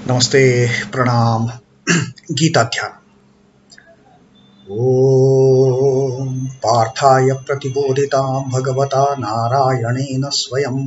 नमस्ते प्रणाम गीता ध्यान। ओम पार्थाय प्रतिबोधितां भगवता नारायणेन स्वयं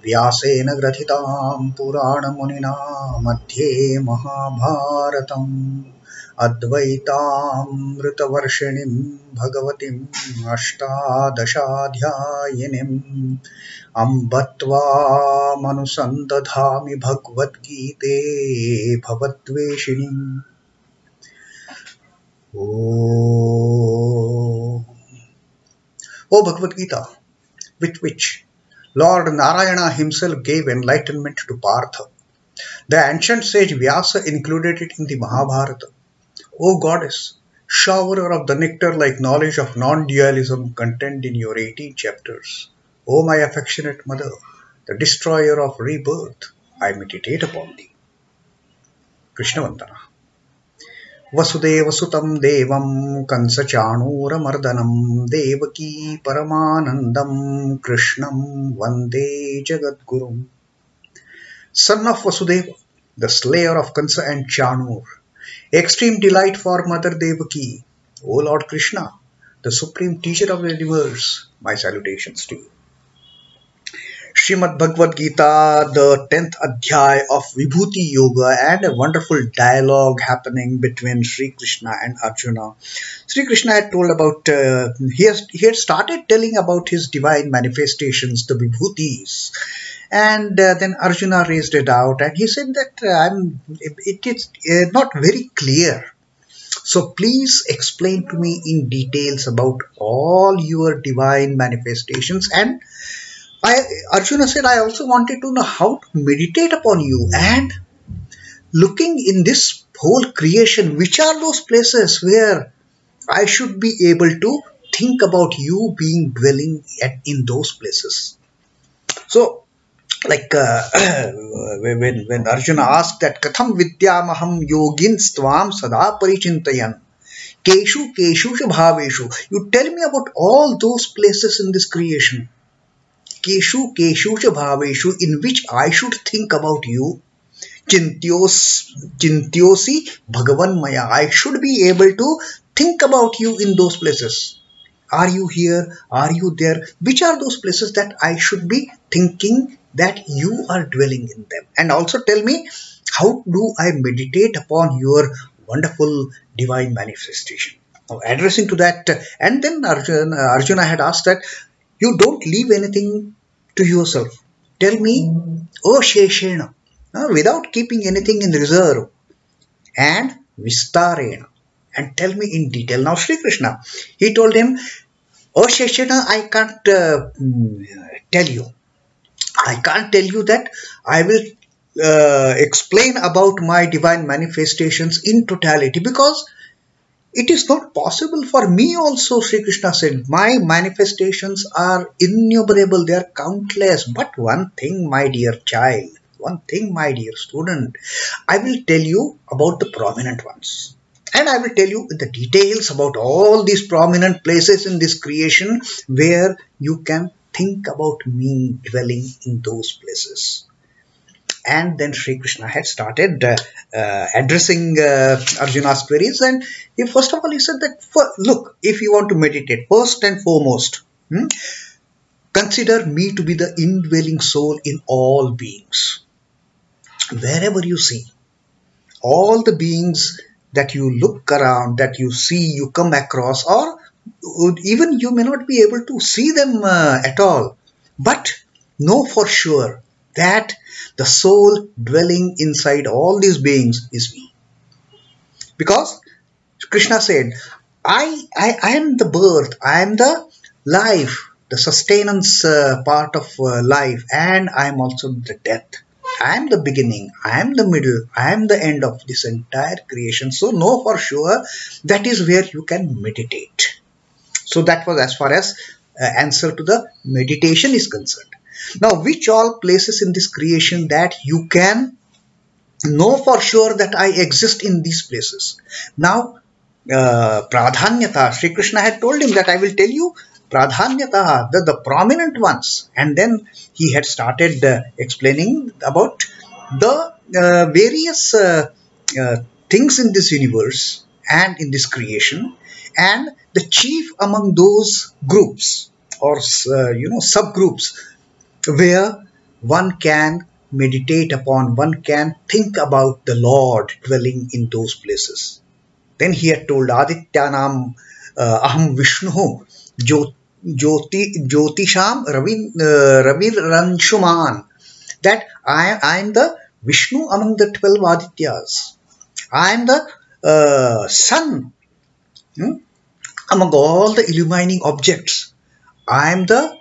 व्यासेन ग्रथितां पुराणमुनिना मध्ये महाभारतम् अद्वैतामृतवर्षिणीं भगवतीम् अष्टादशाध्यायिनीम् अम्ब त्वामनुसन्दधामि भगवद्गीते भवद्वेषिणीम्। O Bhagavad Gita, with which Lord Narayana himself gave enlightenment to Partha, the ancient sage Vyasa included it in the Mahabharata. O Goddess, showerer of the nectar like knowledge of non-dualism contained in your 18 chapters. O my affectionate mother, the destroyer of rebirth, I meditate upon thee. Krishna Vandana. Vasudeva sutam devam kansachanuramardanam devaki paramanandam krishnam vande jagadgurum. Son of Vasudeva, the slayer of Kansa and Chanur, extreme delight for Mother Devaki, O Lord Krishna, the supreme teacher of the universe, my salutations to you. Srimad Bhagavad Gita, the 10th adhyay of Vibhuti Yoga, and a wonderful dialogue happening between Sri Krishna and Arjuna. Sri Krishna had told about, he had started telling about his divine manifestations, the Vibhutis. And then Arjuna raised it out and he said that it is not very clear. So please explain to me in details about all your divine manifestations. And Arjuna said, I also wanted to know how to meditate upon you, and looking in this whole creation, which are those places where I should be able to think about you being dwelling in those places. So, like when Arjuna asked that Katham vidyamaham yogins tvam sada parichintayan keshu keshu bhaveshu, you tell me about all those places in this creation. Keshu keshu bhaveshu, in which I should think about you. Chintyosi bhagavan maya, I should be able to think about you in those places. Are you here? Are you there? Which are those places that I should be thinking that you are dwelling in them? And also tell me, how do I meditate upon your wonderful divine manifestation? Now, addressing to that, and then Arjuna had asked that, you don't leave anything to yourself. Tell me, O Sheshena, without keeping anything in reserve, and Vistarena, and tell me in detail. Now Sri Krishna, he told him, O Sheshena, I can't tell you. I can't tell you that. I will explain about my divine manifestations in totality, because it is not possible for me also, Sri Krishna said. My manifestations are innumerable, they are countless. But one thing, my dear child, one thing, my dear student, I will tell you about the prominent ones. And I will tell you the details about all these prominent places in this creation where you can think about me dwelling in those places. And then Sri Krishna had started addressing Arjuna's queries. And first of all, he said that, look, if you want to meditate, first and foremost, consider me to be the indwelling soul in all beings. Wherever you see, all the beings that you look around, that you see, you come across, or even you may not be able to see them at all, but know for sure that the soul dwelling inside all these beings is me. Because Krishna said, I am the birth, I am the life, the sustenance part of life, and I am also the death. I am the beginning, I am the middle, I am the end of this entire creation. So know for sure that is where you can meditate. So that was as far as answer to the meditation is concerned. Now, which all places in this creation that you can know for sure that I exist in these places? Now, pradhanyata, Sri Krishna had told him that I will tell you the prominent ones. And then he had started explaining about the various things in this universe and in this creation, and the chief among those groups or subgroups where one can meditate upon, one can think about the Lord dwelling in those places. Then he had told Adityanam aham Vishnu Jyotisham Raviransuman, that I am the Vishnu among the 12 Adityas. I am the sun among all the illumining objects. I am the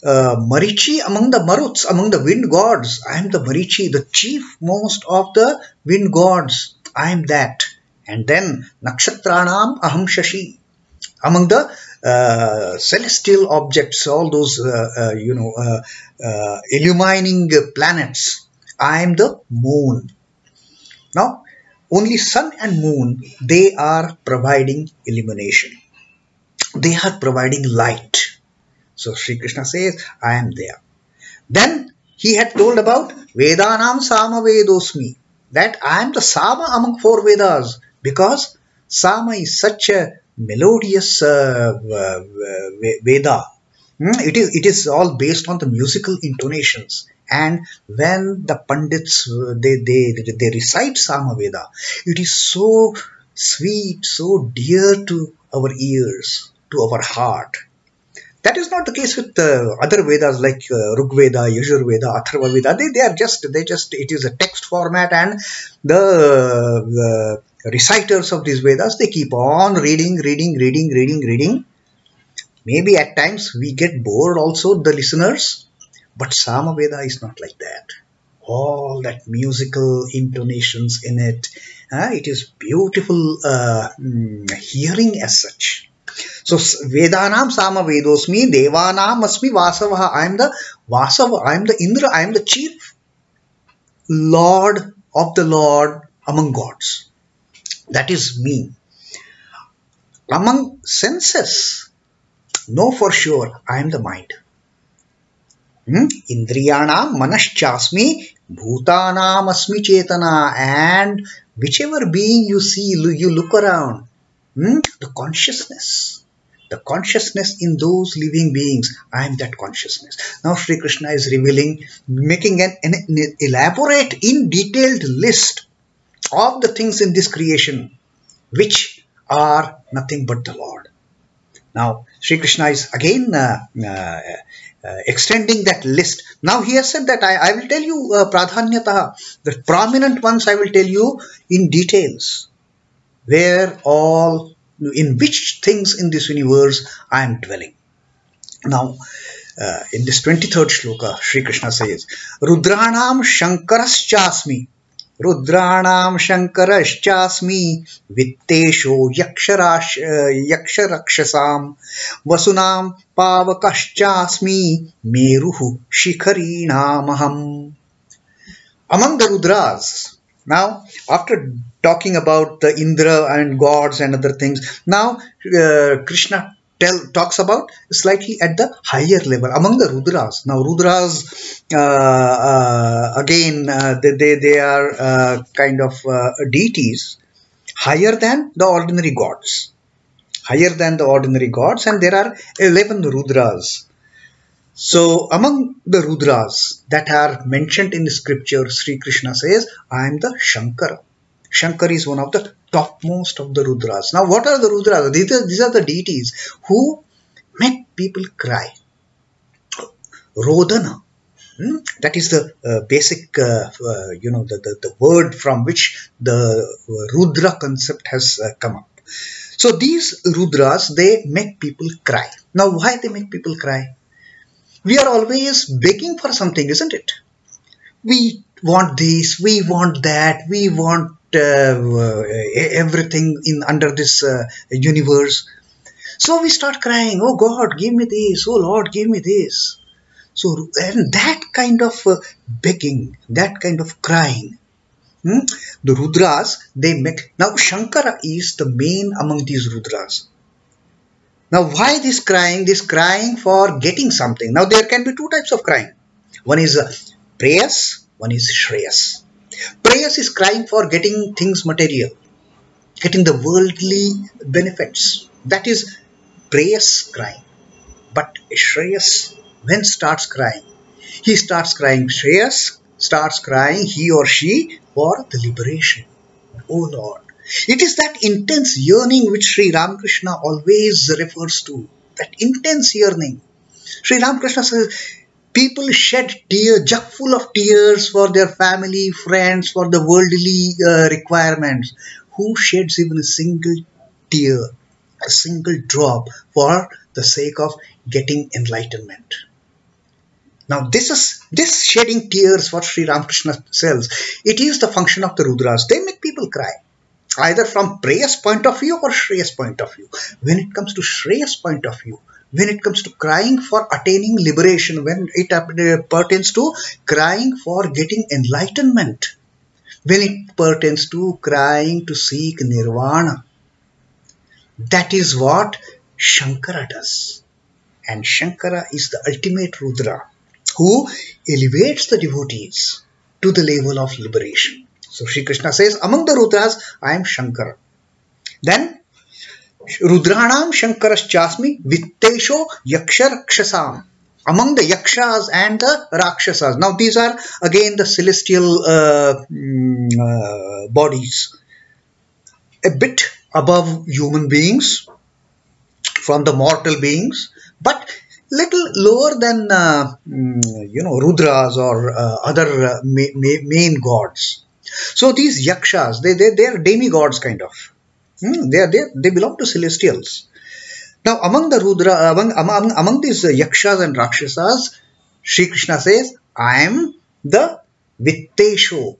Marichi among the Maruts, among the wind gods. I am the Marichi, the chief most of the wind gods. I am that. And then nakṣhatrāṇāṁ aham shashi, among the celestial objects, all those illumining planets. I am the moon. Now, only sun and moon, they are providing illumination. They are providing light. So Sri Krishna says, I am there. Then he had told about Vedānaṁ Sāma Vedosmi, that I am the Sama among 4 Vedas, because Sama is such a melodious Veda. It is all based on the musical intonations. And when the Pandits, they recite Sama Veda, it is so sweet, so dear to our ears, to our heart. That is not the case with other Vedas like Rig Veda, Yajur Veda, Atharva Veda. It is a text format, and the reciters of these Vedas, they keep on reading. Maybe at times we get bored also, the listeners. But Sama Veda is not like that. All that musical intonations in it. It is beautiful hearing as such. So Vedanam Sama Vedosmi, Devanam Asmi Vasavaha. I am the Vasava, I am the Indra, I am the chief Lord of the Lord among gods. That is me. Among senses, know for sure, I am the mind. Indriyanam chāsmi bhūtānaṁ asmi cetana, and whichever being you see, you look around, the consciousness in those living beings, I am that consciousness. Now Sri Krishna is revealing, making an elaborate, in detailed list of the things in this creation which are nothing but the Lord. Now Sri Krishna is again extending that list. Now he has said that I will tell you pradhanyataha, the prominent ones I will tell you in details, where all, in which things in this universe I am dwelling. Now in this 23rd shloka, Sri Krishna says, rudrāṇāṁ śhaṅkaraśh chāsmi, rudrāṇāṁ śhaṅkaraśh chāsmi, vitteśho yakṣha-rakṣhasām, vasūnāṁ pāvakaśh chāsmi, meruḥ śhikhariṇām aham. Among the Rudras, now after talking about the Indra and gods and other things, now Krishna talks about slightly at the higher level among the Rudras. Now Rudras again they are kind of deities higher than the ordinary gods, and there are 11 Rudras. So among the Rudras that are mentioned in the scripture, Sri Krishna says, I am the Shankara. Shankara is one of the topmost of the Rudras. Now what are the Rudras? These are the deities who make people cry. Rodana. That is the basic, the word from which the Rudra concept has come up. So these Rudras, they make people cry. Now why they make people cry? We are always begging for something, isn't it? We want this, we want that, we want everything in under this universe. So we start crying, oh God, give me this, oh Lord, give me this. So, and that kind of begging, that kind of crying, the Rudras, they make. Now Shankara is the main among these Rudras. Now why this crying? This crying for getting something. Now there can be two types of crying. One is prayers, one is Shreyas. Prayas is crying for getting things material, getting the worldly benefits. That is Prayas crying. But Shreyas, when starts crying, he starts crying, Shreyas starts crying, he or she, for the liberation. Oh Lord. It is that intense yearning which Sri Ramakrishna always refers to. That intense yearning. Sri Ramakrishna says, people shed tears, jug full of tears for their family, friends, for the worldly requirements. Who sheds even a single tear, a single drop for the sake of getting enlightenment? Now this shedding tears, what Sri Ramakrishna says, it is the function of the Rudras. They make people cry, either from Prayas point of view or Shreyas point of view. When it comes to Shreyas point of view, when it comes to crying for attaining liberation, when it pertains to crying for getting enlightenment, when it pertains to crying to seek nirvana, that is what Shankara does. And Shankara is the ultimate Rudra who elevates the devotees to the level of liberation. So Sri Krishna says, among the Rudras, I am Shankara. Then rudrāṇāṁ śhaṅkaraśh chāsmi vitteśho yakṣha-rakṣhasām. Among the yakshas and the rakshasas. Now these are again the celestial bodies, a bit above human beings, from the mortal beings, but little lower than Rudras or other main gods. So these yakshas, they are demigods kind of. They belong to celestials. Now among the among these yakshas and rakshasas, Sri Krishna says, I am the vitteśho.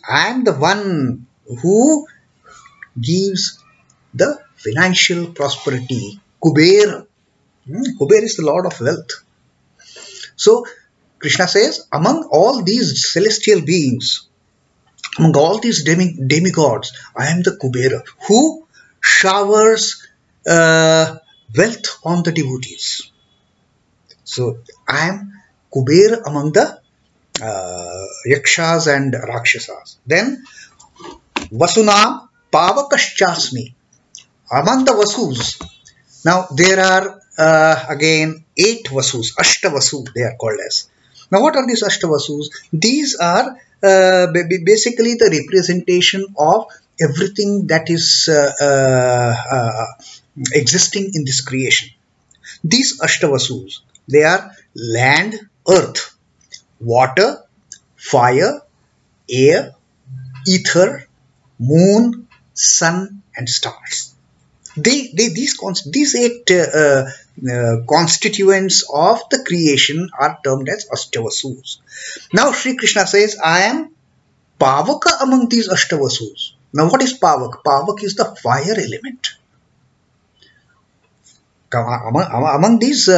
I am the one who gives the financial prosperity. Kubera. Kubera is the Lord of wealth. So Krishna says, among all these celestial beings, among all these demigods, I am the Kubera who showers wealth on the devotees. So I am Kubera among the yakshas and rakshasas. Then vasūnāṁ pāvakaśh chāsmi. Among the Vasus, now there are again 8 Vasus, Ashtavasu they are called as. Now what are these Ashtavasus? These are basically the representation of everything that is existing in this creation. These Ashtavasus, they are land, earth, water, fire, air, ether, moon, sun and stars. These 8 constituents of the creation are termed as Ashtavasus. Now Sri Krishna says, I am Pavaka among these Ashtavasus. Now what is Pavaka? Pavaka is the fire element. Among these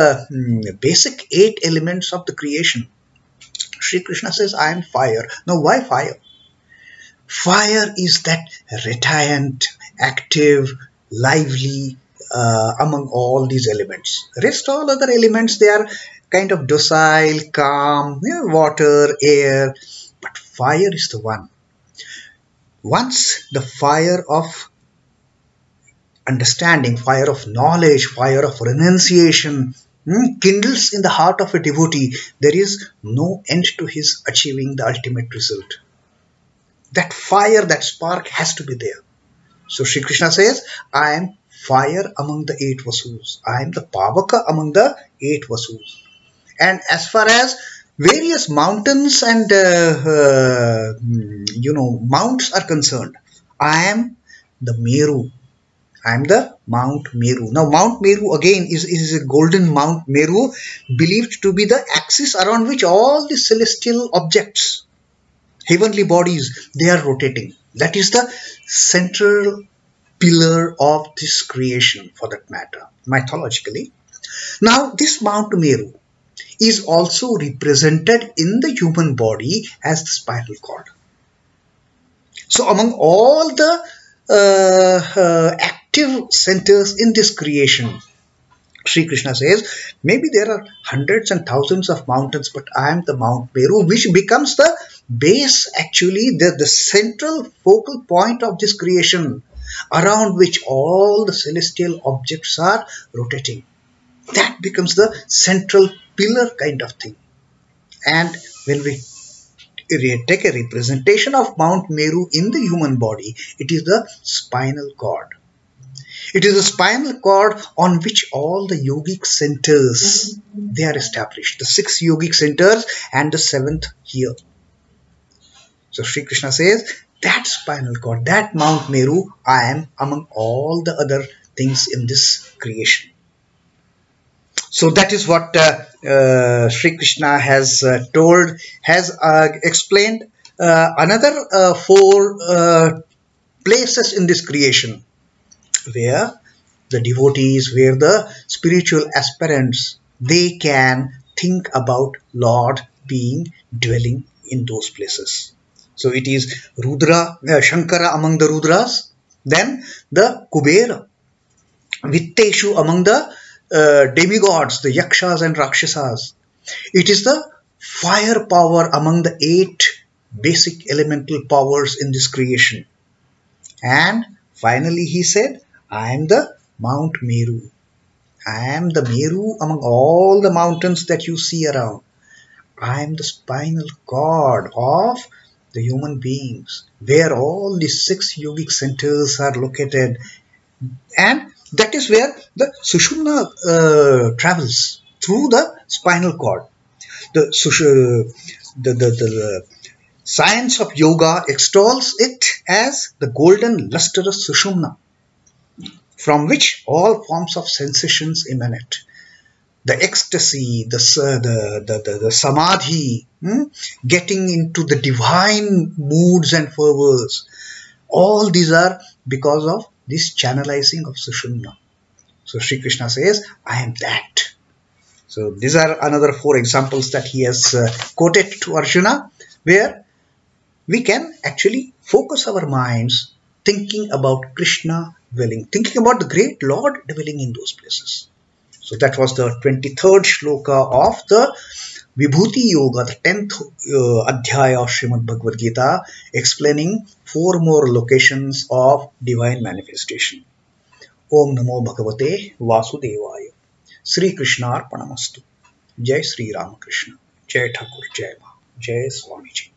basic 8 elements of the creation, Sri Krishna says, I am fire. Now why fire? Fire is that radiant, active, lively among all these elements. Rest all other elements, they are kind of docile, calm, water, air, but fire is the one. Once the fire of understanding, fire of knowledge, fire of renunciation kindles in the heart of a devotee, there is no end to his achieving the ultimate result. That fire, that spark has to be there. So Sri Krishna says, I am fire among the 8 Vasus. I am the Pavaka among the 8 Vasus. And as far as various mountains and mounts are concerned, I am the Meru. I am the Mount Meru. Now Mount Meru again is a golden Mount Meru, believed to be the axis around which all the celestial objects, heavenly bodies, they are rotating. That is the central pillar of this creation, for that matter, mythologically. Now this Mount Meru is also represented in the human body as the spinal cord. So among all the active centers in this creation, Sri Krishna says, maybe there are hundreds and thousands of mountains, but I am the Mount Meru, which becomes the base, actually, the central focal point of this creation, around which all the celestial objects are rotating. That becomes the central pillar kind of thing. And when we take a representation of Mount Meru in the human body, it is the spinal cord. It is the spinal cord on which all the yogic centers, they are established. The 6 yogic centers and the 7th here. So Sri Krishna says, that spinal cord, that Mount Meru, I am among all the other things in this creation. So that is what Sri Krishna has told, has explained another 4 places in this creation, where the devotees, where the spiritual aspirants, they can think about Lord being dwelling in those places. So it is Shankara among the Rudras, then the Kubera, vitteśho among the demigods, the Yakshas and Rakshasas. It is the fire power among the 8 basic elemental powers in this creation. And finally he said, I am the Mount Meru. I am the Meru among all the mountains that you see around. I am the spinal cord of the human beings, where all the 6 yogic centers are located. And that is where the Sushumna travels, through the spinal cord. The science of yoga extols it as the golden lustrous Sushumna, from which all forms of sensations emanate. The ecstasy, the samadhi, getting into the divine moods and fervors, all these are because of this channelizing of Sushumna. So Sri Krishna says, I am that. So these are another 4 examples that he has quoted to Arjuna, where we can actually focus our minds thinking about Krishna dwelling, thinking about the great Lord dwelling in those places. So that was the 23rd shloka of the Vibhuti Yoga, the 10th adhyaya of Srimad Bhagavad Gita, explaining 4 more locations of divine manifestation. Om Namo Bhagavate Vasudevaya. Sri Krishna Arpanamastu. Jai Sri Ramakrishna. Jai Thakur. Jai Ma. Jai Swami Ji.